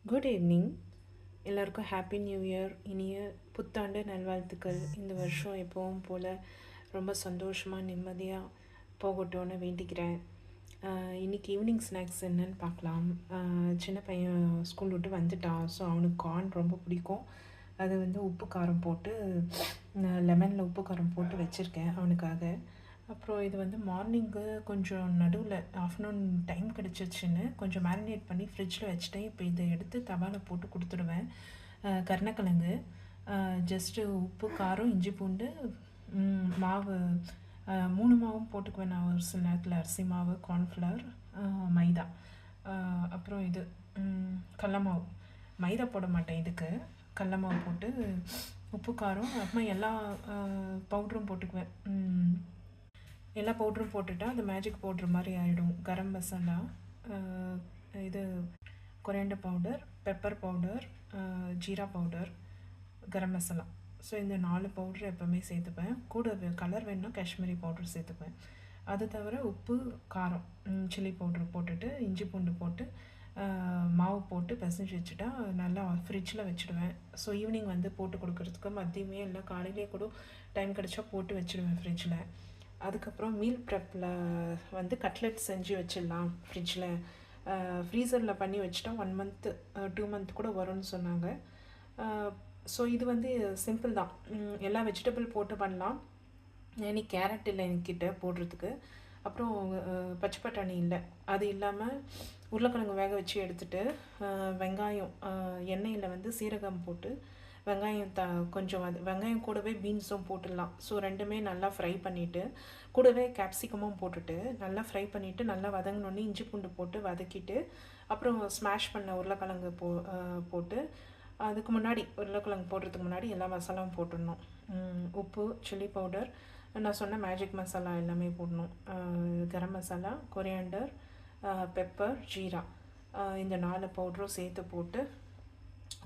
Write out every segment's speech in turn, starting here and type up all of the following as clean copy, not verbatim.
Good evening. எல்லாருக்கும் happy new year. இனிய புத்தாண்டு நல்வாழ்த்துக்கள். இந்த வருஷம் எப்பவும் போல் ரொம்ப சந்தோஷமாக நிம்மதியாக போகட்டும்னு வேண்டிக்கிறேன். இன்றைக்கி ஈவினிங் ஸ்நாக்ஸ் என்னன்னு பார்க்கலாம். சின்ன பையன் ஸ்கூல் விட்டு வந்துட்டான். ஸோ அவனுக்கு கார்ன் ரொம்ப பிடிக்கும். அது வந்து உப்பு காரம் போட்டு லெமனில் உப்பு காரம் போட்டு வச்சுருக்கேன் அவனுக்காக. அப்புறம் இது வந்து மார்னிங்கு கொஞ்சம் நடுவில் ஆஃப்டர்நூன் டைம் கிடச்சிச்சின்னு கொஞ்சம் மேரினேட் பண்ணி ஃப்ரிட்ஜில் வச்சுட்டேன். இப்போ இதை எடுத்து தவாவில் போட்டு கொடுத்துடுவேன். கருணக்கிழங்கு, ஜஸ்ட்டு உப்பு காரம் இஞ்சி பூண்டு மாவு 3 மாவும் போட்டுக்குவேன் நான். ஒரு சில நேரத்தில் அரிசி மாவு, கார்ன்ஃப்ளவர், மைதா, அப்புறம் இது கடல மாவு. மைதா போட மாட்டேன் இதுக்கு. கடல மாவு போட்டு உப்பு காரம் அப்புறமா எல்லா பவுடரும் போட்டுக்குவேன். எல்லா பவுடரும் போட்டுட்டா அது மேஜிக் பவுட்ரு மாதிரி ஆகிடும். கரம் மசாலா, இது coriander powder, pepper powder, jeera powder, garam masala. So இந்த 4 பவுட்ரு எப்போவுமே சேர்த்துப்பேன். கூட கலர் வேணுன்னா காஷ்மீரி பவுடர் சேர்த்துப்பேன். அது தவிர உப்பு காரம் சில்லி பவுட்ரு போட்டுட்டு இஞ்சி பூண்டு போட்டு மாவு போட்டு பிசைஞ்சு வச்சுட்டா நல்லா ஃப்ரிட்ஜில் வச்சுடுவேன். ஸோ ஈவினிங் வந்து போட்டு கொடுக்குறதுக்கு மதியமே இல்லை காலையிலே கூட டைம் கிடச்சா போட்டு வச்சுடுவேன் ஃப்ரிட்ஜில். அதுக்கப்புறம் மீல் ப்ரெப்பில் வந்து கட்லெட் செஞ்சு வச்சிடலாம் ஃப்ரிட்ஜில். ஃப்ரீசரில் பண்ணி வச்சுட்டா 1 மந்த்து 2 மந்த் கூட வரும்னு சொன்னாங்க. ஸோ இது வந்து சிம்பிள் தான். எல்லா வெஜிடபிள் போட்டு பண்ணலாம். இன்னைக்கு கேரட் இல்லை என்கிட்ட போடுறதுக்கு. அப்புறம் பச்சை பட்டாணி இல்லை. அது இல்லாமல் உருளைக்கிழங்கு வேக வச்சு எடுத்துகிட்டு வெங்காயம் எண்ணெயில் வந்து சீரகம் போட்டு வெங்காயம் கொஞ்சம் வெங்காயம் கூடவே பீன்ஸும் போட்டுடலாம். ஸோ ரெண்டுமே நல்லா ஃப்ரை பண்ணிவிட்டு கூடவே கேப்சிகமும் போட்டுட்டு நல்லா ஃப்ரை பண்ணிவிட்டு நல்லா வதங்கினோடனே இஞ்சி பூண்டு போட்டு வதக்கிட்டு அப்புறம் ஸ்மாஷ் பண்ண உருளைக்கிழங்கு போட்டு அதுக்கு முன்னாடி உருளைக்கிழங்கு போடுறதுக்கு முன்னாடி எல்லா மசாலாவும் போட்டுடணும். உப்பு, சில்லி பவுடர், நான் சொன்ன மேஜிக் மசாலா எல்லாமே போடணும். கரம் மசாலா, கொரியாண்டர், பெப்பர், ஜீரா, இந்த 4 பவுடரும் சேர்த்து போட்டு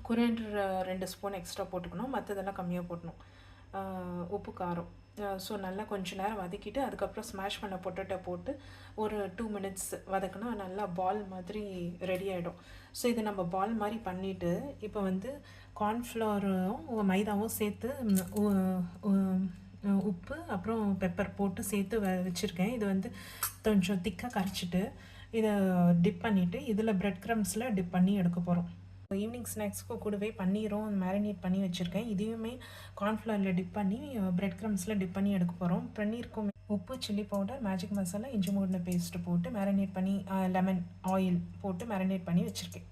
கொரியாண்டர் 2 ஸ்பூன் எக்ஸ்ட்ரா போட்டுக்கணும். மற்றதெல்லாம் கம்மியாக போடணும். உப்பு காரம். ஸோ நல்லா கொஞ்சம் நேரம் வதக்கிட்டு அதுக்கப்புறம் ஸ்மாஷ் பண்ண பொட்டேட்டோ போட்டு ஒரு 2 மினிட்ஸ் வதக்கினா நல்லா பால் மாதிரி ரெடி ஆகிடும். ஸோ இது நம்ம பால் மாதிரி பண்ணிவிட்டு இப்போ வந்து கார்ன்ஃப்ளவரும் மைதாவும் சேர்த்து உப்பு அப்புறம் பெப்பர் போட்டு சேர்த்து வச்சுருக்கேன். இது வந்து கொஞ்சம் திக்காக கரைச்சிட்டு இதை டிப் பண்ணிவிட்டு இதில் ப்ரெட் க்ரம்ஸில் டிப் பண்ணி எடுக்க போகிறோம். ஈவினிங் ஸ்நாக்ஸ்க்கு கூடவே பன்னீரும் மேரினேட் பண்ணி வச்சுருக்கேன். இதையுமே கார்ன்ஃப்ளவரில் டிப் பண்ணி ப்ரெட் க்ரம்ஸில் டிப் பண்ணி எடுக்க போகிறோம். பன்னீருக்கும் உப்பு, சில்லி பவுடர், மேஜிக் மசாலா, இஞ்சி பூண்டு பேஸ்ட்டு போட்டு மேரினேட் பண்ணி லெமன் ஆயில் போட்டு மேரினேட் பண்ணி வச்சுருக்கேன்.